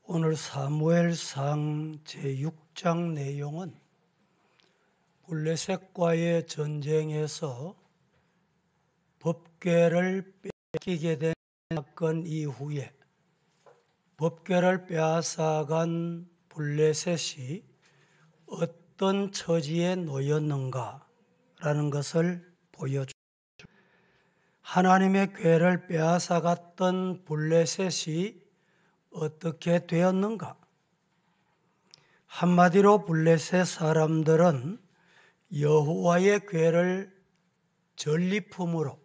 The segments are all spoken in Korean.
오늘 사무엘상 제6장 내용은 블레셋과의 전쟁에서 법궤를 뺏기게 된 사건 이후에 법궤를 빼앗아간 블레셋이 어떤 처지에 놓였는가라는 것을 보여줍니다. 하나님의 궤를 빼앗아갔던 블레셋이 어떻게 되었는가? 한마디로 블레셋 사람들은 여호와의 궤를 전리품으로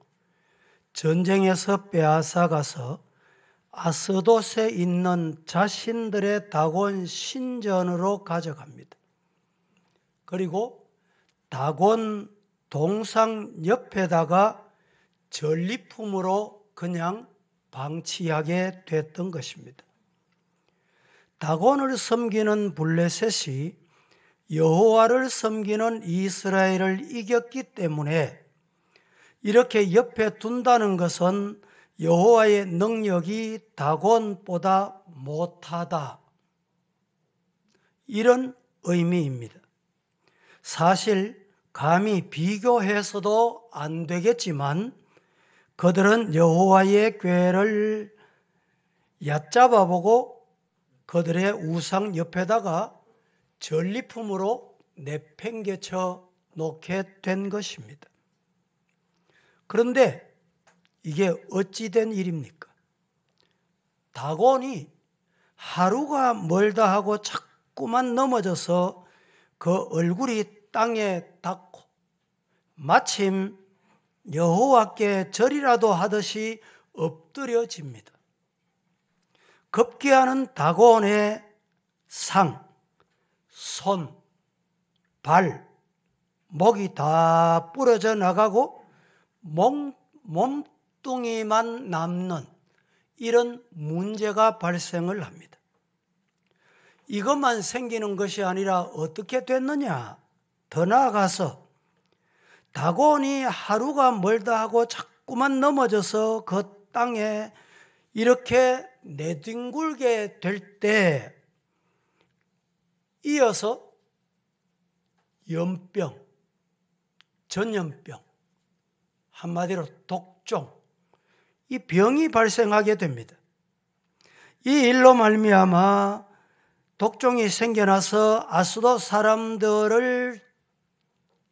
전쟁에서 빼앗아가서 아스돗에 있는 자신들의 다곤 신전으로 가져갑니다. 그리고 다곤 동상 옆에다가 전리품으로 그냥 방치하게 됐던 것입니다. 다곤을 섬기는 블레셋이 여호와를 섬기는 이스라엘을 이겼기 때문에 이렇게 옆에 둔다는 것은 여호와의 능력이 다곤보다 못하다, 이런 의미입니다. 사실 감히 비교해서도 안 되겠지만 그들은 여호와의 궤를 얕잡아보고 그들의 우상 옆에다가 전리품으로 내팽개쳐 놓게 된 것입니다. 그런데 이게 어찌 된 일입니까? 다곤이 하루가 멀다 하고 자꾸만 넘어져서 그 얼굴이 땅에 닿고 마침 여호와께 절이라도 하듯이 엎드려집니다. 급기야는 다곤의 상, 손, 발, 목이 다 부러져 나가고 몸뚱이만 남는 이런 문제가 발생을 합니다. 이것만 생기는 것이 아니라 어떻게 됐느냐? 더 나아가서 다곤이 하루가 멀다 하고 자꾸만 넘어져서 그 땅에 이렇게 내뒹굴게 될 때 이어서 연병, 전염병, 한마디로 독종, 이 병이 발생하게 됩니다. 이 일로 말미암아 독종이 생겨나서 아스돗 사람들을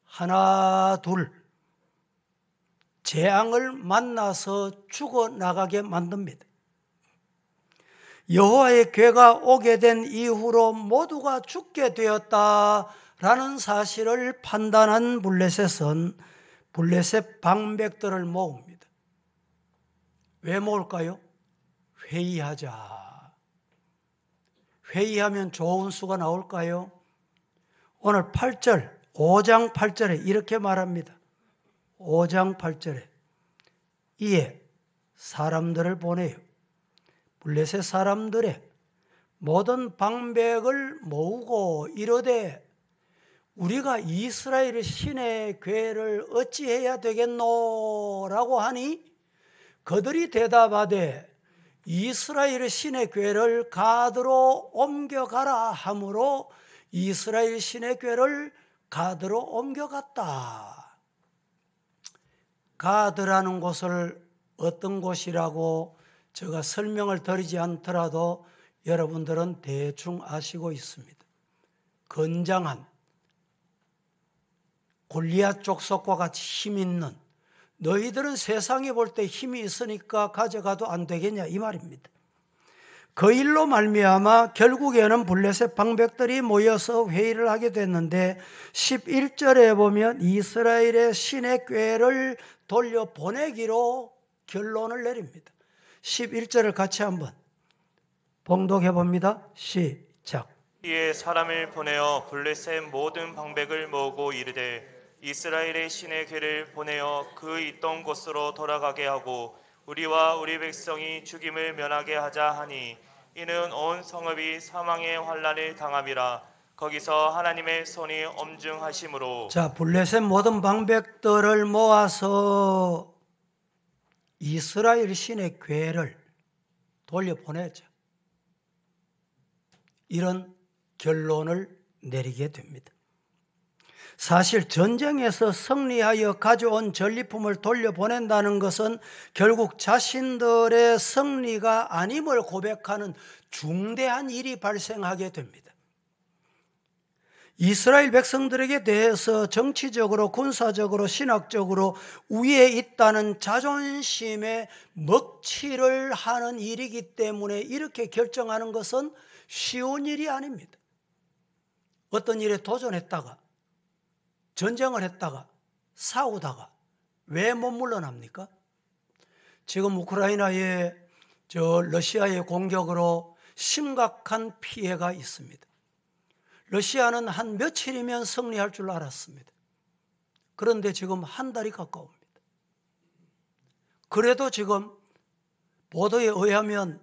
하나 둘 재앙을 만나서 죽어나가게 만듭니다. 여호와의 궤가 오게 된 이후로 모두가 죽게 되었다라는 사실을 판단한 블레셋은 블레셋 방백들을 모읍니다. 왜 모을까요? 회의하자. 회의하면 좋은 수가 나올까요? 오늘 8절, 5장 8절에 이렇게 말합니다. 5장 8절에 이에 사람들을 보내요. 블레셋 사람들의 모든 방백을 모으고 이르되 우리가 이스라엘 신의 궤를 어찌해야 되겠노? 라고 하니 그들이 대답하되 이스라엘 신의 궤를 가드로 옮겨가라 하므로 이스라엘 신의 궤를 가드로 옮겨갔다. 가드라는 곳을 어떤 곳이라고 제가 설명을 드리지 않더라도 여러분들은 대충 아시고 있습니다. 건장한 골리앗 족속과 같이 힘 있는, 너희들은 세상에 볼 때 힘이 있으니까 가져가도 안 되겠냐 이 말입니다. 그 일로 말미암아 결국에는 블레셋 방백들이 모여서 회의를 하게 됐는데 11절에 보면 이스라엘의 신의 궤를 돌려보내기로 결론을 내립니다. 11절을 같이 한번 봉독해 봅니다. 시작. 이에 사람을 보내어 블레셋 모든 방백을 모으고 이르되 이스라엘의 신의 궤를 보내어 그 있던 곳으로 돌아가게 하고 우리와 우리 백성이 죽임을 면하게 하자 하니 이는 온 성읍이 사망의 환난을 당함이라. 거기서 하나님의 손이 엄중하심으로. 자, 블레셋 모든 방백들을 모아서 이스라엘 신의 궤를 돌려보내죠. 이런 결론을 내리게 됩니다. 사실 전쟁에서 승리하여 가져온 전리품을 돌려보낸다는 것은 결국 자신들의 승리가 아님을 고백하는 중대한 일이 발생하게 됩니다. 이스라엘 백성들에게 대해서 정치적으로, 군사적으로, 신학적으로 우위에 있다는 자존심에 먹칠을 하는 일이기 때문에 이렇게 결정하는 것은 쉬운 일이 아닙니다. 어떤 일에 도전했다가, 전쟁을 했다가, 싸우다가 왜 못 물러납니까? 지금 우크라이나의 러시아의 공격으로 심각한 피해가 있습니다. 러시아는 한 며칠이면 승리할 줄 알았습니다. 그런데 지금 한 달이 가까웁니다. 그래도 지금 보도에 의하면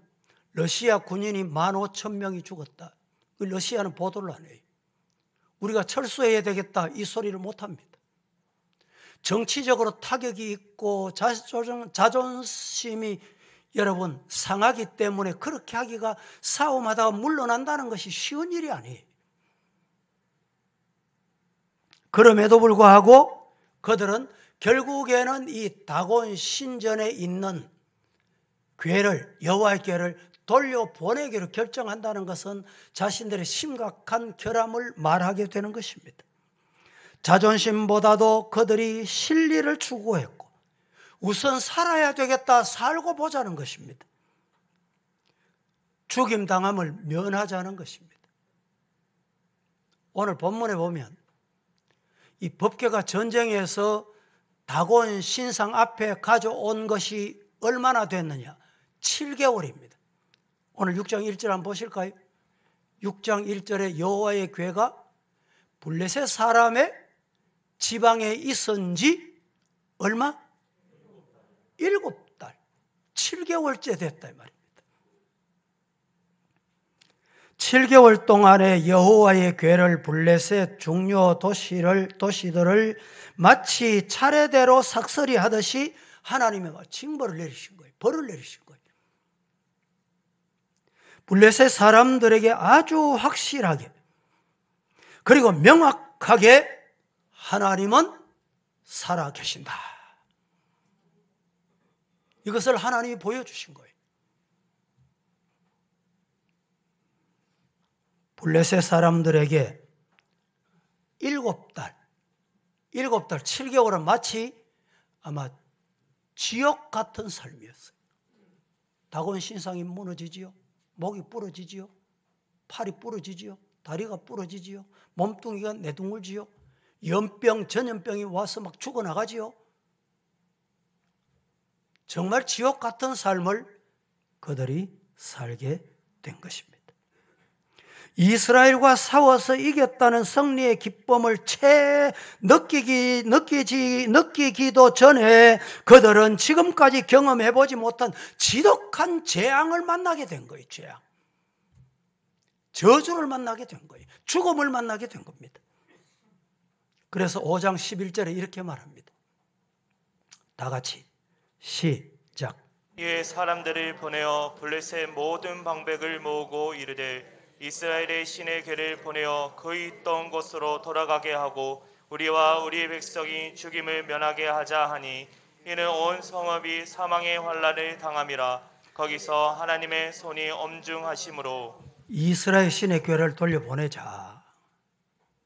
러시아 군인이 15,000명이 죽었다. 러시아는 보도를 안 해요. 우리가 철수해야 되겠다 이 소리를 못합니다. 정치적으로 타격이 있고 자존심이 여러분 상하기 때문에 그렇게 하기가, 싸움하다가 물러난다는 것이 쉬운 일이 아니에요. 그럼에도 불구하고 그들은 결국에는 이 다곤 신전에 있는 궤를, 여호와의 궤를 돌려보내기로 결정한다는 것은 자신들의 심각한 결함을 말하게 되는 것입니다. 자존심보다도 그들이 실리를 추구했고 우선 살아야 되겠다, 살고 보자는 것입니다. 죽임당함을 면하자는 것입니다. 오늘 본문에 보면 이 법궤가 전쟁에서 다곤 신상 앞에 가져온 것이 얼마나 됐느냐? 7개월입니다. 오늘 6장 1절 한번 보실까요? 6장 1절에 여호와의 궤가 블레셋 사람의 지방에 있은 지 얼마? 7달. 7개월째 됐다 이 말입니다. 7개월 동안에 여호와의 궤를 블레셋 중요 도시들을 마치 차례대로 삭설이 하듯이 하나님의 징벌을 내리신 거예요. 벌을 내리신 거예요. 블레셋 사람들에게 아주 확실하게 그리고 명확하게 하나님은 살아 계신다. 이것을 하나님이 보여주신 거예요. 블레셋 사람들에게 7달, 7개월은 마치 아마 지옥 같은 삶이었어요. 다곤 신상이 무너지지요. 목이 부러지지요. 팔이 부러지지요. 다리가 부러지지요. 몸뚱이가 내둥글지요. 연병, 전염병이 와서 막 죽어나가지요. 정말 지옥 같은 삶을 그들이 살게 된 것입니다. 이스라엘과 싸워서 이겼다는 승리의 기쁨을 채 느끼기도 전에 그들은 지금까지 경험해보지 못한 지독한 재앙을 만나게 된 거예요. 재앙. 저주를 만나게 된 거예요. 죽음을 만나게 된 겁니다. 그래서 5장 11절에 이렇게 말합니다. 다 같이 시작. 이에 사람들을 보내어 블레셋 모든 방백을 모으고 이르되 이스라엘의 신의 궤를 보내어 그 있던 곳으로 돌아가게 하고 우리와 우리 백성이 죽임을 면하게 하자 하니 이는 온 성읍이 사망의 환난을 당함이라. 거기서 하나님의 손이 엄중하심으로 이스라엘 신의 궤를 돌려보내자.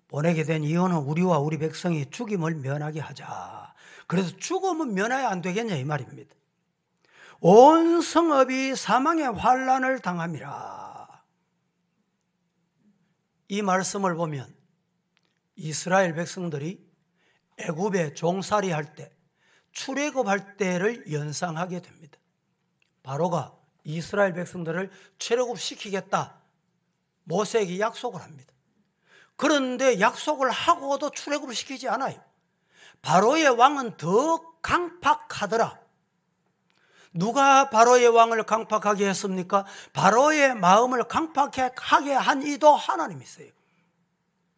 보내게 된 이유는 우리와 우리 백성이 죽임을 면하게 하자. 그래서 죽음은 면해야 안 되겠냐 이 말입니다. 온 성읍이 사망의 환난을 당함이라. 이 말씀을 보면 이스라엘 백성들이 애굽에 종살이 할 때, 출애굽할 때를 연상하게 됩니다. 바로가 이스라엘 백성들을 출애굽시키겠다. 모세에게 약속을 합니다. 그런데 약속을 하고도 출애굽을 시키지 않아요. 바로의 왕은 더 강팍하더라. 누가 바로의 왕을 강팍하게 했습니까? 바로의 마음을 강팍하게 한 이도 하나님이세요.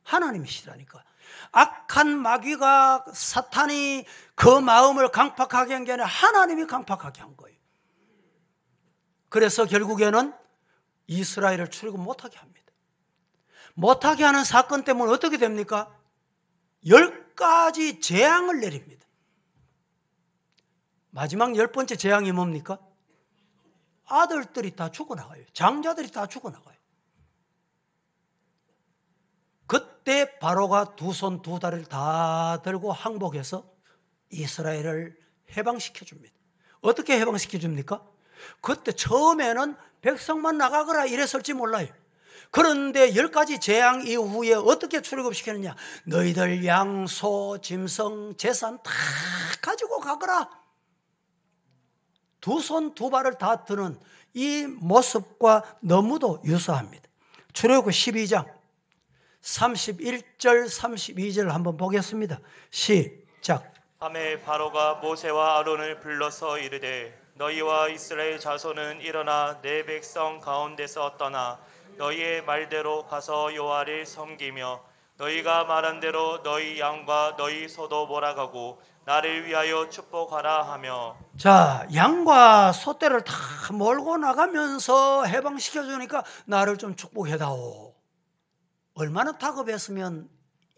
하나님이시라니까. 악한 마귀가, 사탄이 그 마음을 강팍하게 한 게 아니라 하나님이 강팍하게 한 거예요. 그래서 결국에는 이스라엘을 출애굽 못하게 합니다. 못하게 하는 사건 때문에 어떻게 됩니까? 10가지 재앙을 내립니다. 마지막 10번째 재앙이 뭡니까? 아들들이 다 죽어나가요. 장자들이 다 죽어나가요. 그때 바로가 두 손 두 다리를 다 들고 항복해서 이스라엘을 해방시켜줍니다. 어떻게 해방시켜줍니까? 그때 처음에는 백성만 나가거라 이랬을지 몰라요. 그런데 10가지 재앙 이후에 어떻게 출애굽시켰느냐? 너희들 양, 소, 짐승, 재산 다 가지고 가거라. 두 손 두 발을 다 드는 이 모습과 너무도 유사합니다. 출애굽 12장 31절 32절 한번 보겠습니다. 시작. 밤에 바로가 모세와 아론을 불러서 이르되 너희와 이스라엘 자손은 일어나 내 백성 가운데서 떠나 너희의 말대로 가서 여호와를 섬기며 너희가 말한 대로 너희 양과 너희 소도 몰아가고 나를 위하여 축복하라 하며. 자, 양과 소떼를 다 몰고 나가면서 해방시켜주니까 나를 좀 축복해다오. 얼마나 다급했으면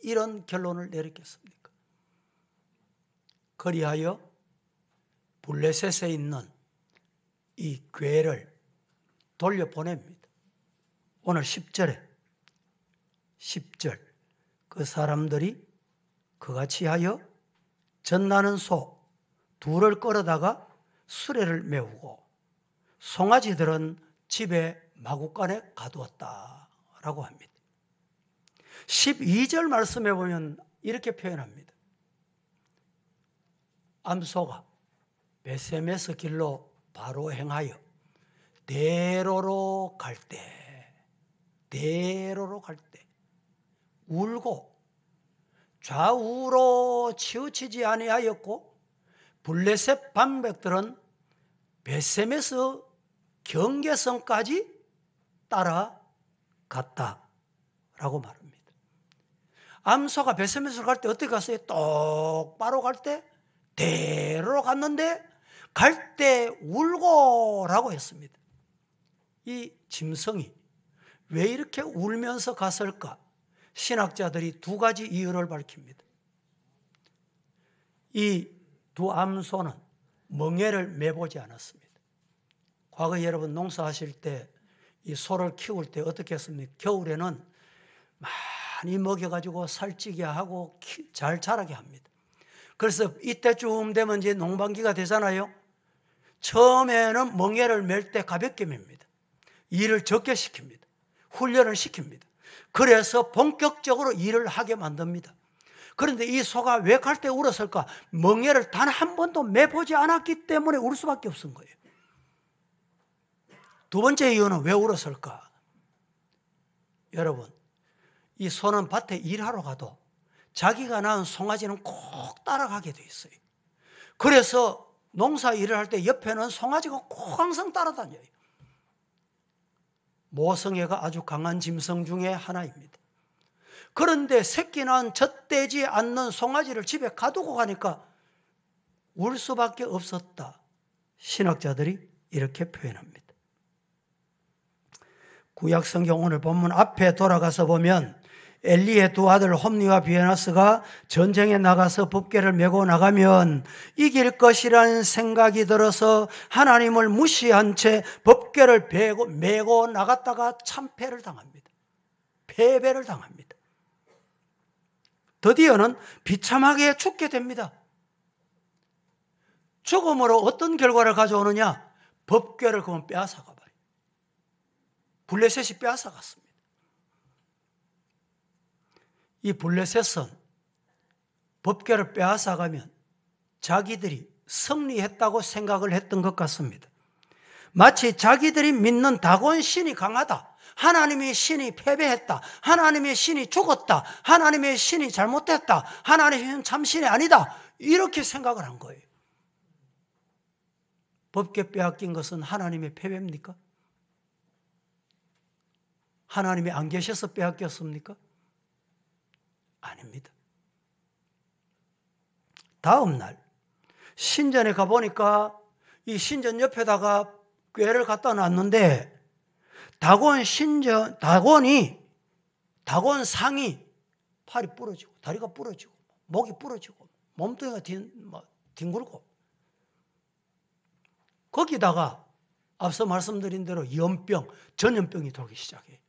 이런 결론을 내렸겠습니까? 그리하여 블레셋에 있는 이 괴를 돌려보냅니다. 오늘 10절 그 사람들이 그같이 하여 젖나는 소 둘을 끌어다가 수레를 메우고 송아지들은 집에 마구간에 가두었다라고 합니다. 12절 말씀에 보면 이렇게 표현합니다. 암소가 베세메스 길로 바로 행하여 대로로 갈 때 울고 좌우로 치우치지 아니하였고 블레셋 방백들은 베세메스 경계선까지 따라갔다라고 말합니다. 암소가 베세메스로 갈 때 어떻게 갔어요? 똑바로 갈 때 대로로 갔는데 갈 때 울고라고 했습니다. 이 짐승이 왜 이렇게 울면서 갔을까? 신학자들이 두 가지 이유를 밝힙니다. 이 두 암소는 멍에를 매보지 않았습니다. 과거 여러분 농사하실 때 이 소를 키울 때 어떻게 했습니까? 겨울에는 많이 먹여가지고 살찌게 하고 잘 자라게 합니다. 그래서 이때쯤 되면 이제 농방기가 되잖아요. 처음에는 멍에를 맬 때 가볍게 맵니다. 일을 적게 시킵니다. 훈련을 시킵니다. 그래서 본격적으로 일을 하게 만듭니다. 그런데 이 소가 왜 갈 때 울었을까? 멍에를 단 한 번도 매보지 않았기 때문에 울 수밖에 없은 거예요. 두 번째 이유는 왜 울었을까? 여러분, 이 소는 밭에 일하러 가도 자기가 낳은 송아지는 꼭 따라가게 돼 있어요. 그래서 농사 일을 할 때 옆에는 송아지가 꼭 항상 따라다녀요. 모성애가 아주 강한 짐승 중에 하나입니다. 그런데 새끼 낳은 젖대지 않는 송아지를 집에 가두고 가니까 울 수밖에 없었다. 신학자들이 이렇게 표현합니다. 구약성경 오늘 본문 앞에 돌아가서 보면 엘리의 두 아들 홈니와 비에나스가 전쟁에 나가서 법궤를 메고 나가면 이길 것이라는 생각이 들어서 하나님을 무시한 채 법궤를 메고 나갔다가 참패를 당합니다. 패배를 당합니다. 드디어는 비참하게 죽게 됩니다. 죽음으로 어떤 결과를 가져오느냐? 법궤를 그만 빼앗아가 버려요. 블레셋이 빼앗아갔습니다. 이 블레셋은 법궤를 빼앗아가면 자기들이 승리했다고 생각을 했던 것 같습니다. 마치 자기들이 믿는 다곤 신이 강하다, 하나님의 신이 패배했다, 하나님의 신이 죽었다, 하나님의 신이 잘못됐다, 하나님의 신은 참 신이 아니다, 이렇게 생각을 한 거예요. 법궤 빼앗긴 것은 하나님의 패배입니까? 하나님이 안 계셔서 빼앗겼습니까? 아닙니다. 다음 날 신전에 가보니까 이 신전 옆에다가 궤를 갖다 놨는데 다곤이 다곤 상이 팔이 부러지고 다리가 부러지고 목이 부러지고 몸뚱이가 뒹굴고 거기다가 앞서 말씀드린 대로 연병, 전염병이 돌기 시작해.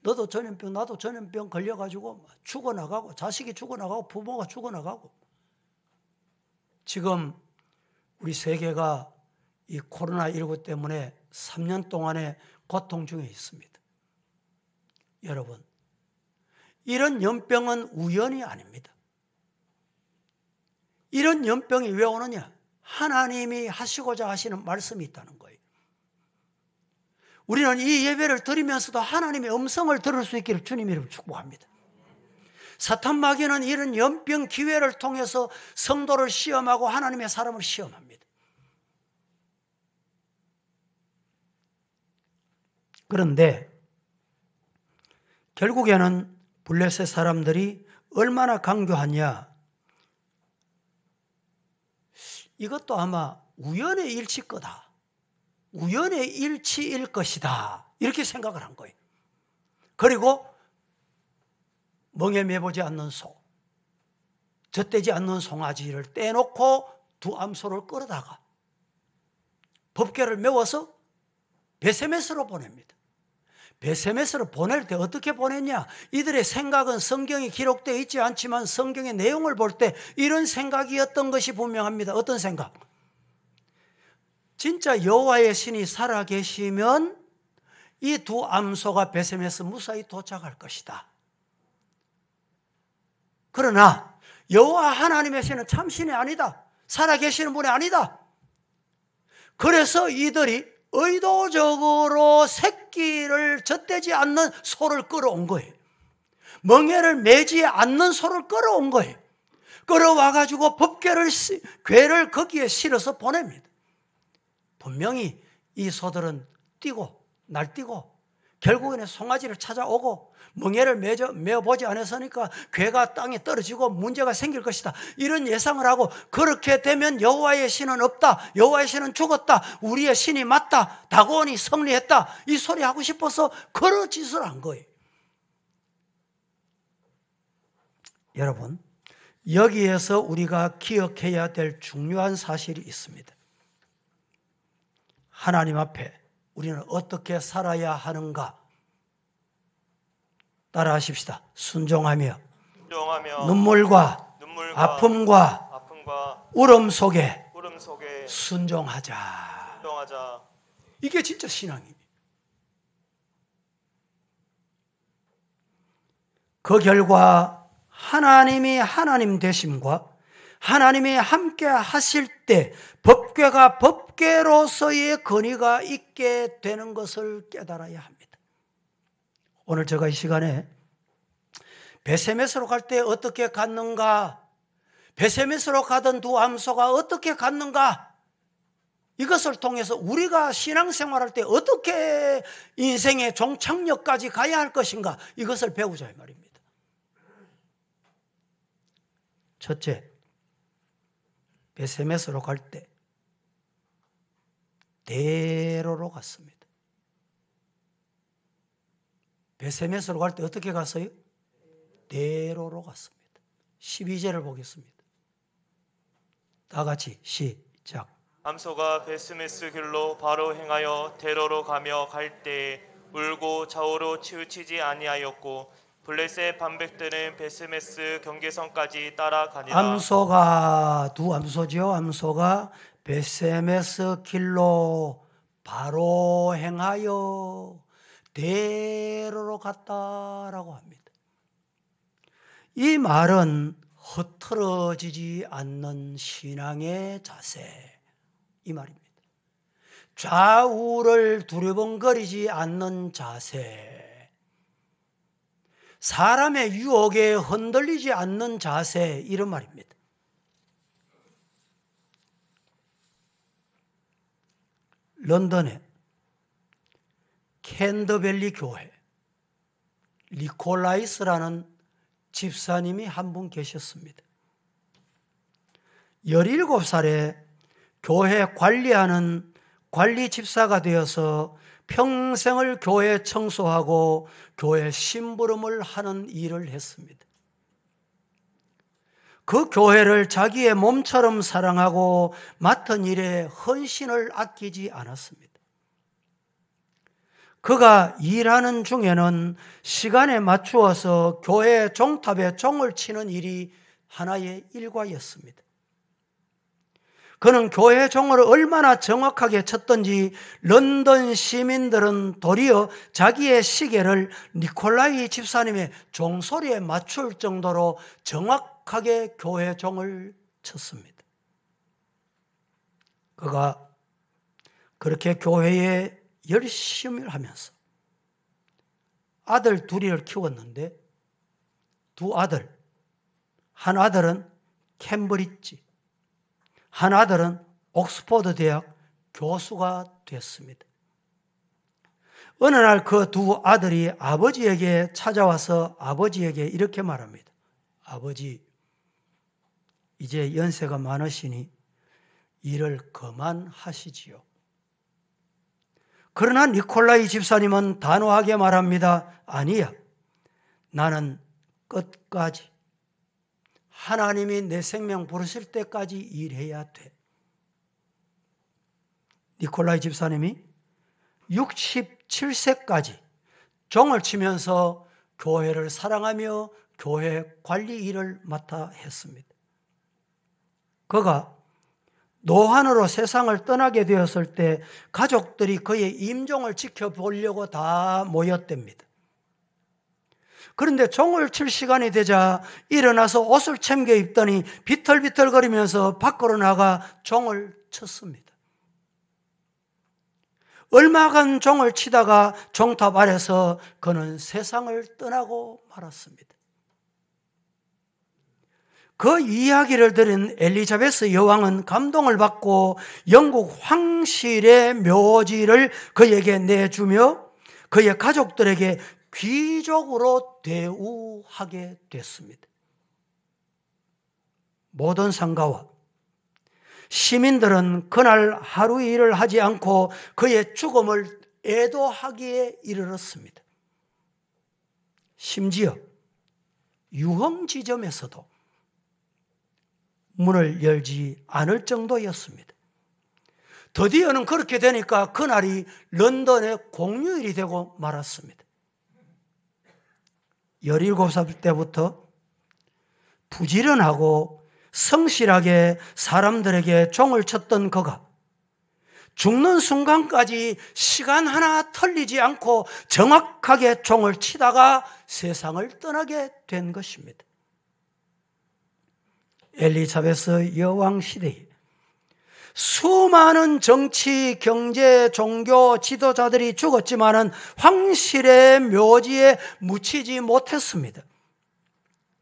너도 전염병, 나도 전염병 걸려가지고 죽어나가고 자식이 죽어나가고 부모가 죽어나가고 지금 우리 세계가 이 코로나19 때문에 3년 동안의 고통 중에 있습니다. 여러분, 이런 연병은 우연이 아닙니다. 이런 연병이 왜 오느냐? 하나님이 하시고자 하시는 말씀이 있다는 거예요. 우리는 이 예배를 드리면서도 하나님의 음성을 들을 수 있기를 주님 이름으로 축복합니다. 사탄 마귀는 이런 연병 기회를 통해서 성도를 시험하고 하나님의 사람을 시험합니다. 그런데 결국에는 블레셋 사람들이 얼마나 강교하냐? 이것도 아마 우연의 일치일 거다. 우연의 일치일 것이다. 이렇게 생각을 한 거예요. 그리고 멍에 매보지 않는 소, 젖대지 않는 송아지를 떼놓고 두 암소를 끌어다가 법궤를 메워서 베세메스로 보냅니다. 베세메스로 보낼 때 어떻게 보냈냐? 이들의 생각은 성경에 기록되어 있지 않지만 성경의 내용을 볼 때 이런 생각이었던 것이 분명합니다. 어떤 생각? 진짜 여호와의 신이 살아계시면 이 두 암소가 베세메스 무사히 도착할 것이다. 그러나 여호와 하나님의 신은 참 신이 아니다. 살아계시는 분이 아니다. 그래서 이들이 의도적으로 새끼를 젖대지 않는 소를 끌어온 거예요. 멍에를 매지 않는 소를 끌어온 거예요. 끌어와가지고 궤를 거기에 실어서 보냅니다. 분명히 이 소들은 날뛰고 결국에는 송아지를 찾아오고 멍에를 메어보지 않았으니까 궤가 땅에 떨어지고 문제가 생길 것이다. 이런 예상을 하고 그렇게 되면 여호와의 신은 없다. 여호와의 신은 죽었다. 우리의 신이 맞다. 다곤이 승리했다. 이 소리 하고 싶어서 그런 짓을 한 거예요. 여러분, 여기에서 우리가 기억해야 될 중요한 사실이 있습니다. 하나님 앞에 우리는 어떻게 살아야 하는가? 따라하십시다. 순종하며 눈물과 아픔과 울음 속에 순종하자. 이게 진짜 신앙입니다. 그 결과 하나님이 하나님 되심과 하나님이 함께 하실 때 법궤가 법궤로서의 권위가 있게 되는 것을 깨달아야 합니다. 오늘 제가 이 시간에 베세메스로 갈 때 어떻게 갔는가, 베세메스로 가던 두 암소가 어떻게 갔는가, 이것을 통해서 우리가 신앙생활할 때 어떻게 인생의 종착역까지 가야 할 것인가, 이것을 배우자 이 말입니다. 첫째, 베세메스로 갈 때 대로로 갔습니다. 베세메스로 갈 때 어떻게 갔어요? 대로로 갔습니다. 12절을 보겠습니다. 다 같이 시작. 암소가 베세메스 길로 바로 행하여 대로로 가며 갈 때에 울고 좌우로 치우치지 아니하였고 블레셋 반백들은 베세메스 경계선까지 따라가니라. 두 암소죠. 암소가 베세메스 길로 바로 행하여 대로로 갔다라고 합니다. 이 말은 흐트러지지 않는 신앙의 자세, 이 말입니다. 좌우를 두려번거리지 않는 자세, 사람의 유혹에 흔들리지 않는 자세, 이런 말입니다. 런던에 캔터벨리 교회 니콜라이스라는 집사님이 한 분 계셨습니다. 17살에 교회 관리하는 관리 집사가 되어서 평생을 교회 청소하고 교회 심부름을 하는 일을 했습니다. 그 교회를 자기의 몸처럼 사랑하고 맡은 일에 헌신을 아끼지 않았습니다. 그가 일하는 중에는 시간에 맞추어서 교회 종탑에 종을 치는 일이 하나의 일과였습니다. 그는 교회 종을 얼마나 정확하게 쳤던지 런던 시민들은 도리어 자기의 시계를 니콜라이 집사님의 종소리에 맞출 정도로 정확하게 교회 종을 쳤습니다. 그가 그렇게 교회에 열심히 하면서 아들 둘이를 키웠는데 두 아들, 한 아들은 캠브리지, 한 아들은 옥스퍼드 대학 교수가 됐습니다. 어느 날 그 두 아들이 아버지에게 찾아와서 아버지에게 이렇게 말합니다. 아버지, 이제 연세가 많으시니 일을 그만하시지요. 그러나 니콜라이 집사님은 단호하게 말합니다. 아니야, 나는 끝까지 하나님이 내 생명 부르실 때까지 일해야 돼. 니콜라이 집사님이 67세까지 종을 치면서 교회를 사랑하며 교회 관리 일을 맡아 했습니다. 그가 노환으로 세상을 떠나게 되었을 때 가족들이 그의 임종을 지켜보려고 다 모였답니다. 그런데 종을 칠 시간이 되자 일어나서 옷을 챙겨 입더니 비틀비틀거리면서 밖으로 나가 종을 쳤습니다. 얼마간 종을 치다가 종탑 아래서 그는 세상을 떠나고 말았습니다. 그 이야기를 들은 엘리자베스 여왕은 감동을 받고 영국 황실의 묘지를 그에게 내주며 그의 가족들에게 귀족으로 대우하게 됐습니다. 모든 상가와 시민들은 그날 하루 일을 하지 않고 그의 죽음을 애도하기에 이르렀습니다. 심지어 유흥지점에서도 문을 열지 않을 정도였습니다. 드디어는 그렇게 되니까 그날이 런던의 공휴일이 되고 말았습니다. 17살 때부터 부지런하고 성실하게 사람들에게 종을 쳤던 그가 죽는 순간까지 시간 하나 틀리지 않고 정확하게 종을 치다가 세상을 떠나게 된 것입니다. 엘리자베스 여왕 시대에 수많은 정치, 경제, 종교 지도자들이 죽었지만은 황실의 묘지에 묻히지 못했습니다.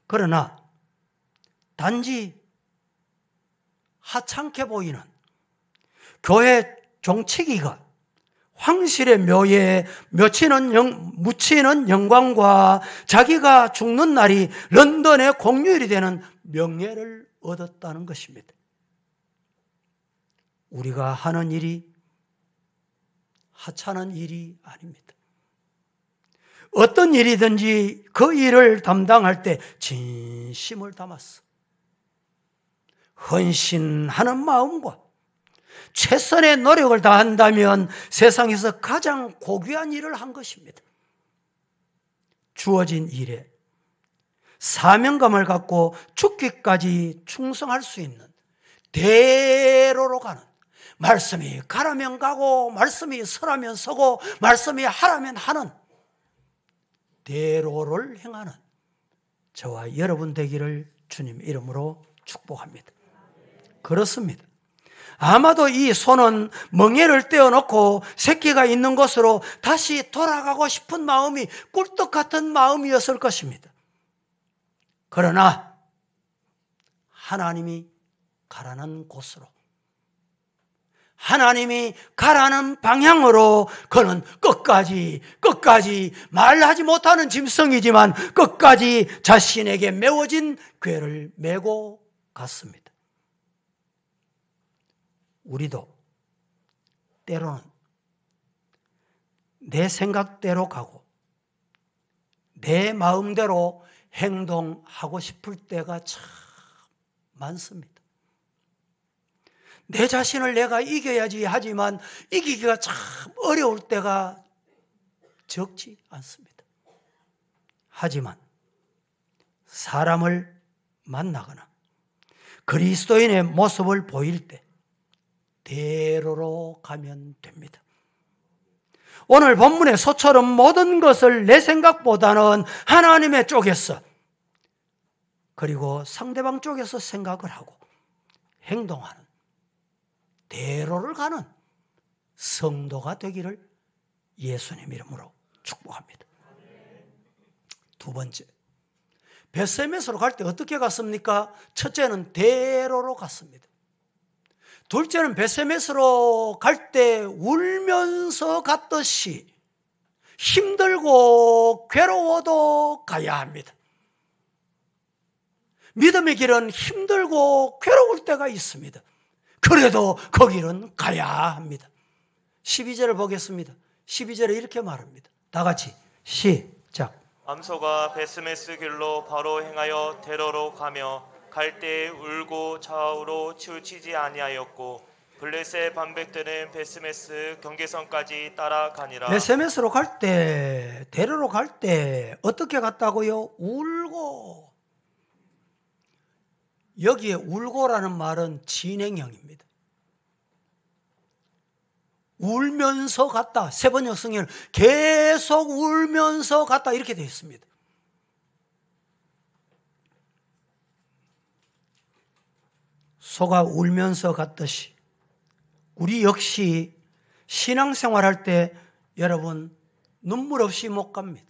그러나 단지 하찮게 보이는 교회 종치기가 황실의 묘에 묻히는 영광과 자기가 죽는 날이 런던의 공휴일이 되는 명예를 얻었다는 것입니다. 우리가 하는 일이 하찮은 일이 아닙니다. 어떤 일이든지 그 일을 담당할 때 진심을 담았어 헌신하는 마음과 최선의 노력을 다한다면 세상에서 가장 고귀한 일을 한 것입니다. 주어진 일에 사명감을 갖고 죽기까지 충성할 수 있는 대로로 가는, 말씀이 가라면 가고 말씀이 서라면 서고 말씀이 하라면 하는 대로를 행하는 저와 여러분 되기를 주님 이름으로 축복합니다. 그렇습니다. 아마도 이 소는 멍에를 떼어놓고 새끼가 있는 곳으로 다시 돌아가고 싶은 마음이 꿀떡 같은 마음이었을 것입니다. 그러나 하나님이 가라는 곳으로, 하나님이 가라는 방향으로 그는 끝까지 말하지 못하는 짐승이지만 끝까지 자신에게 메워진 궤를 메고 갔습니다. 우리도 때로는 내 생각대로 가고 내 마음대로 행동하고 싶을 때가 참 많습니다. 내 자신을 내가 이겨야지 하지만 이기기가 참 어려울 때가 적지 않습니다. 하지만 사람을 만나거나 그리스도인의 모습을 보일 때 대로로 가면 됩니다. 오늘 본문의 소처럼 모든 것을 내 생각보다는 하나님의 쪽에서 그리고 상대방 쪽에서 생각을 하고 행동하는 대로를 가는 성도가 되기를 예수님 이름으로 축복합니다. 두 번째, 벳세메스로 갈 때 어떻게 갔습니까? 첫째는 대로로 갔습니다. 둘째는 벳세메스로 갈 때 울면서 갔듯이 힘들고 괴로워도 가야 합니다. 믿음의 길은 힘들고 괴로울 때가 있습니다. 그래도 거기는 가야 합니다. 12절을 보겠습니다. 12절에 이렇게 말합니다. 다 같이 시작. 암소가 벳세메스 길로 바로 행하여 대로로 가며 갈 때 울고 좌우로 치우치지 아니하였고 블레셋 반백들은 벳세메스 경계선까지 따라가니라. 벳세메스로 갈 때, 대로로 갈 때 어떻게 갔다고요? 울고. 여기에 울고라는 말은 진행형입니다. 울면서 갔다. 세번역 성경은 계속 울면서 갔다 이렇게 되어 있습니다. 소가 울면서 갔듯이 우리 역시 신앙생활할 때 여러분 눈물 없이 못 갑니다.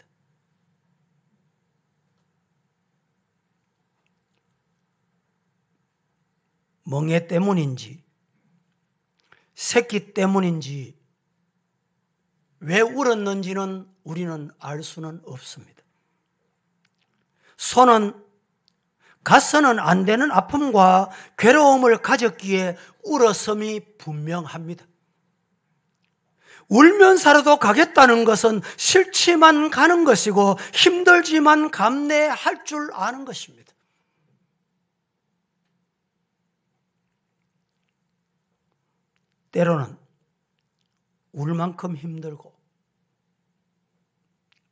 멍해 때문인지 새끼 때문인지 왜 울었는지는 우리는 알 수는 없습니다. 소는 가서는 안 되는 아픔과 괴로움을 가졌기에 울었음이 분명합니다. 울면서라도 가겠다는 것은 싫지만 가는 것이고 힘들지만 감내할 줄 아는 것입니다. 때로는 울 만큼 힘들고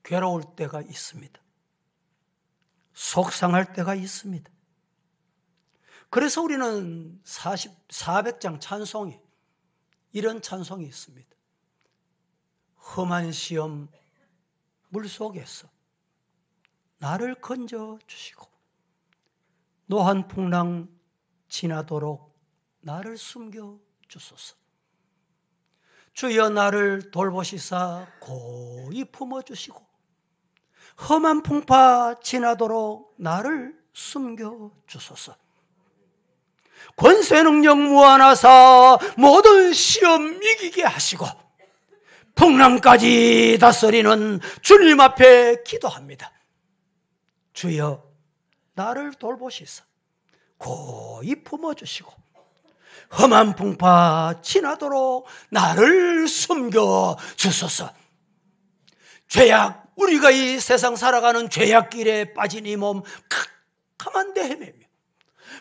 괴로울 때가 있습니다. 속상할 때가 있습니다. 그래서 우리는 400장 찬송에 이런 찬송이 있습니다. 험한 시험 물속에서 나를 건져 주시고 노한 풍랑 지나도록 나를 숨겨 주소서. 주여 나를 돌보시사 고이 품어주시고 험한 풍파 지나도록 나를 숨겨 주소서. 권세 능력 무한하사 모든 시험 이기게 하시고 풍랑까지 다스리는 주님 앞에 기도합니다. 주여 나를 돌보시사 고이 품어주시고 험한 풍파 지나도록 나를 숨겨 주소서. 죄악, 우리가 이 세상 살아가는 죄악길에 빠진 이 몸 캄캄한 데 헤매며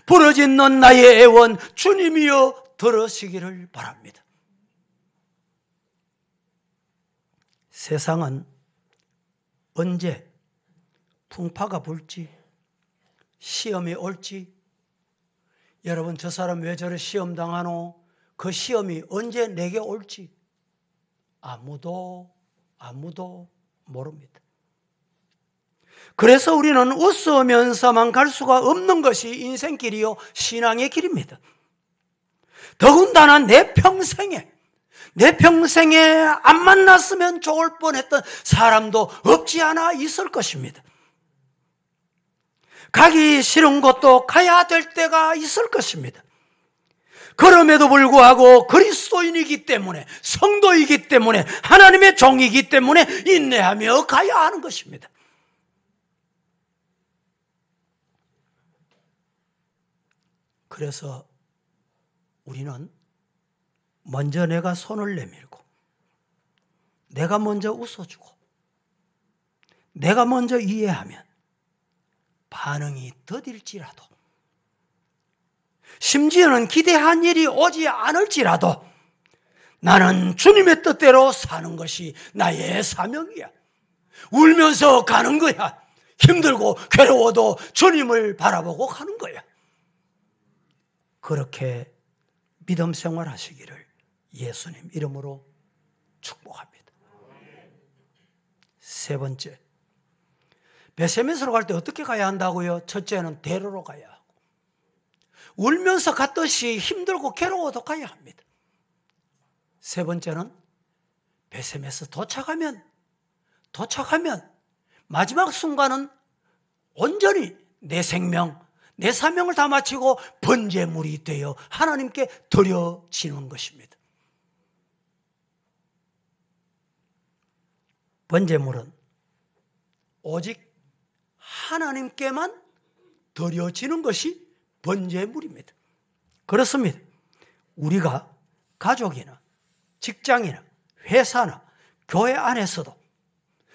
부러진 나의 애원 주님이여 들으시기를 바랍니다. 세상은 언제 풍파가 불지, 시험이 올지, 여러분 저 사람 왜 저를 시험 당하노? 그 시험이 언제 내게 올지 아무도 모릅니다. 그래서 우리는 웃으면서만 갈 수가 없는 것이 인생길이요 신앙의 길입니다. 더군다나 내 평생에 안 만났으면 좋을 뻔했던 사람도 없지 않아 있을 것입니다. 가기 싫은 곳도 가야 될 때가 있을 것입니다. 그럼에도 불구하고 그리스도인이기 때문에, 성도이기 때문에, 하나님의 종이기 때문에 인내하며 가야 하는 것입니다. 그래서 우리는 먼저 내가 손을 내밀고 내가 먼저 웃어주고 내가 먼저 이해하면 반응이 더딜지라도, 심지어는 기대한 일이 오지 않을지라도 나는 주님의 뜻대로 사는 것이 나의 사명이야. 울면서 가는 거야. 힘들고 괴로워도 주님을 바라보고 가는 거야. 그렇게 믿음 생활하시기를 예수님 이름으로 축복합니다. 세 번째, 베세메스로 갈 때 어떻게 가야 한다고요? 첫째는 대로로 가야 하고, 울면서 갔듯이 힘들고 괴로워도 가야 합니다. 세 번째는 베세메스 도착하면 마지막 순간은 온전히 내 생명, 내 사명을 다 마치고 번제물이 되어 하나님께 드려지는 것입니다. 번제물은 오직 하나님께만 드려지는 것이 번제물입니다. 그렇습니다. 우리가 가족이나 직장이나 회사나 교회 안에서도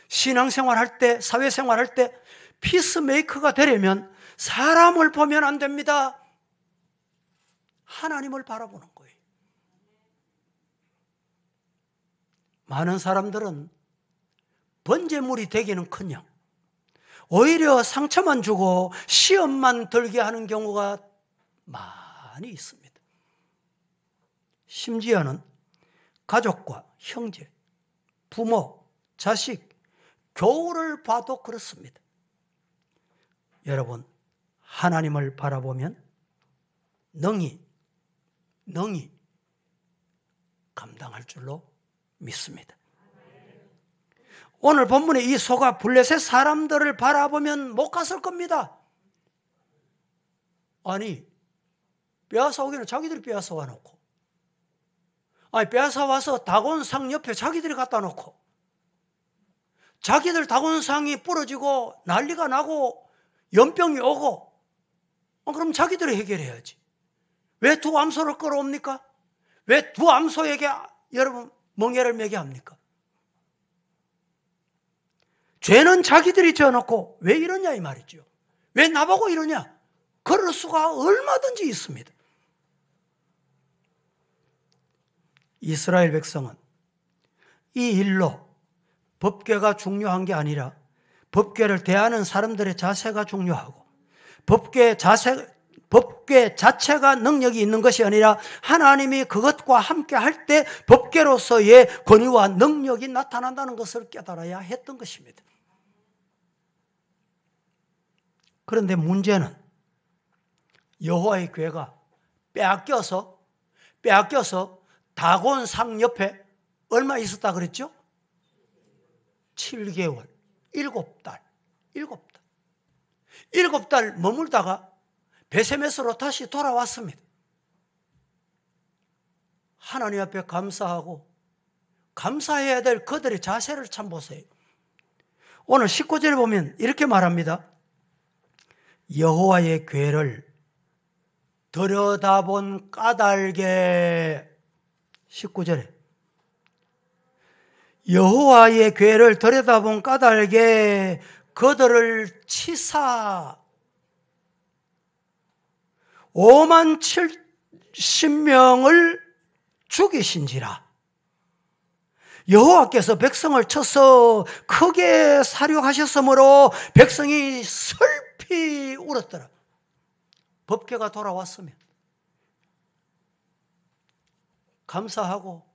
신앙생활할 때, 사회생활할 때 피스메이커가 되려면 사람을 보면 안 됩니다. 하나님을 바라보는 거예요. 많은 사람들은 번제물이 되기는커녕 오히려 상처만 주고 시험만 들게 하는 경우가 많이 있습니다. 심지어는 가족과 형제, 부모, 자식, 교우를 봐도 그렇습니다. 여러분, 하나님을 바라보면 능히 감당할 줄로 믿습니다. 오늘 본문의 이 소가 블레셋 사람들을 바라보면 못 갔을 겁니다. 아니, 빼앗아 오기는 자기들이 빼앗아 와놓고, 빼앗아 와서 다곤상 옆에 자기들이 갖다 놓고, 자기들 다곤상이 부러지고 난리가 나고 연병이 오고, 그럼 자기들이 해결해야지. 왜 두 암소를 끌어옵니까? 왜 두 암소에게 여러분 멍에를 매게 합니까? 죄는 자기들이 지어놓고 왜 이러냐 이 말이죠. 왜 나보고 이러냐? 그럴 수가 얼마든지 있습니다. 이스라엘 백성은 이 일로 법궤가 중요한 게 아니라 법궤를 대하는 사람들의 자세가 중요하고, 법궤 자체가 능력이 있는 것이 아니라 하나님이 그것과 함께 할 때 법궤로서의 권위와 능력이 나타난다는 것을 깨달아야 했던 것입니다. 그런데 문제는 여호와의 궤가 빼앗겨서 다곤상 옆에 얼마 있었다 그랬죠? 7개월, 7달. 7달 머물다가 베세메스로 다시 돌아왔습니다. 하나님 앞에 감사하고 감사해야 될 그들의 자세를 참 보세요. 오늘 19절에 보면 이렇게 말합니다. 여호와의 궤를 들여다본 까닭에, 19절에 여호와의 궤를 들여다본 까닭에 그들을 치사 5만 70명을 죽이신지라. 여호와께서 백성을 쳐서 크게 사륙하셨으므로 백성이 슬피 울었더라. 법궤가 돌아왔으면 감사하고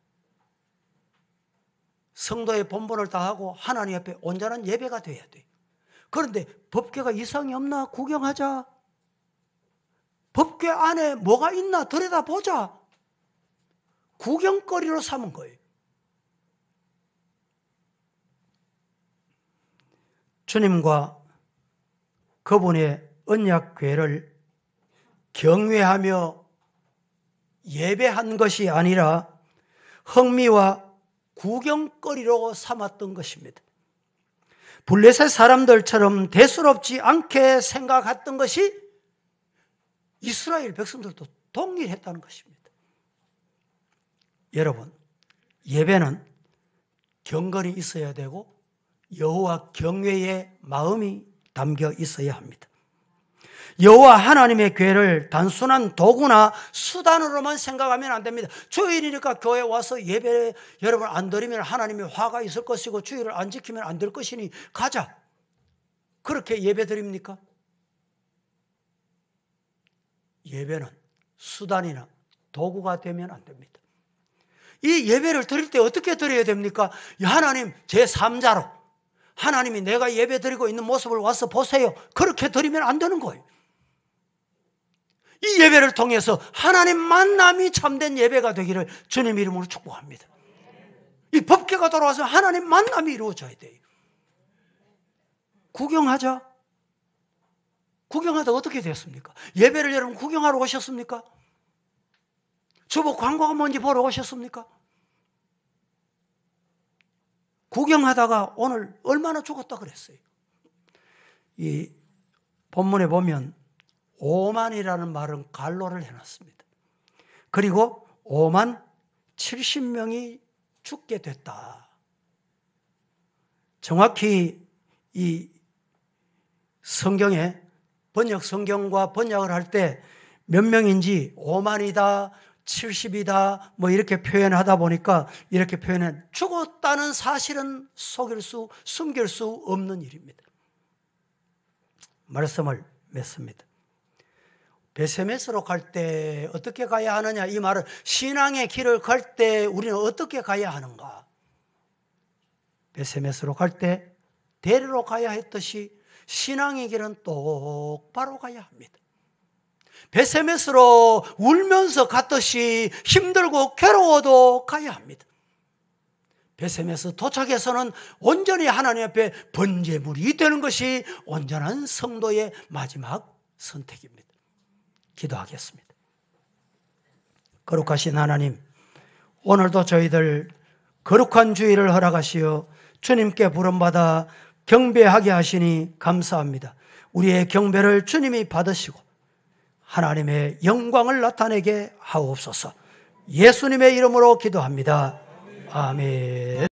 성도의 본분을 다하고 하나님 앞에 온전한 예배가 돼야 돼. 그런데 법궤가 이상이 없나 구경하자. 법궤 안에 뭐가 있나 들여다보자. 구경거리로 삼은 거예요. 주님과 그분의 언약궤를 경외하며 예배한 것이 아니라 흥미와 구경거리로 삼았던 것입니다. 블레셋 사람들처럼 대수롭지 않게 생각했던 것이 이스라엘 백성들도 동일했다는 것입니다. 여러분, 예배는 경건이 있어야 되고 여호와 경외의 마음이 담겨 있어야 합니다. 여호와 하나님의 교회를 단순한 도구나 수단으로만 생각하면 안 됩니다. 주일이니까 교회 와서 예배 여러분 안 드리면 하나님의 화가 있을 것이고 주일을 안 지키면 안 될 것이니 가자. 그렇게 예배 드립니까? 예배는 수단이나 도구가 되면 안 됩니다. 이 예배를 드릴 때 어떻게 드려야 됩니까? 하나님 제3자로 하나님이 내가 예배 드리고 있는 모습을 와서 보세요. 그렇게 드리면 안 되는 거예요. 이 예배를 통해서 하나님 만남이 참된 예배가 되기를 주님 이름으로 축복합니다. 이 법궤가 돌아와서 하나님 만남이 이루어져야 돼요. 구경하자. 구경하다 어떻게 됐습니까? 예배를 여러분 구경하러 오셨습니까? 저보고 광고가 뭔지 보러 오셨습니까? 구경하다가 오늘 얼마나 죽었다 그랬어요. 이 본문에 보면 오만이라는 말은 갈로를 해놨습니다. 그리고 5만 70명이 죽게 됐다. 정확히 이 성경에 번역 성경과 번역을 할 때 몇 명인지 5만이다 70이다 뭐 이렇게 표현하다 보니까 이렇게 표현해 죽었다는 사실은 숨길 수 없는 일입니다. 말씀을 맺습니다. 베세메스로 갈 때 어떻게 가야 하느냐 이 말은 신앙의 길을 갈 때 우리는 어떻게 가야 하는가. 베세메스로 갈 때 대리로 가야 했듯이 신앙의 길은 똑바로 가야 합니다. 베세메스로 울면서 갔듯이 힘들고 괴로워도 가야 합니다. 베세메스 도착해서는 온전히 하나님 앞에 번제물이 되는 것이 온전한 성도의 마지막 선택입니다. 기도하겠습니다. 거룩하신 하나님, 오늘도 저희들 거룩한 주일을 허락하시어 주님께 부름받아 경배하게 하시니 감사합니다. 우리의 경배를 주님이 받으시고 하나님의 영광을 나타내게 하옵소서. 예수님의 이름으로 기도합니다. 아멘.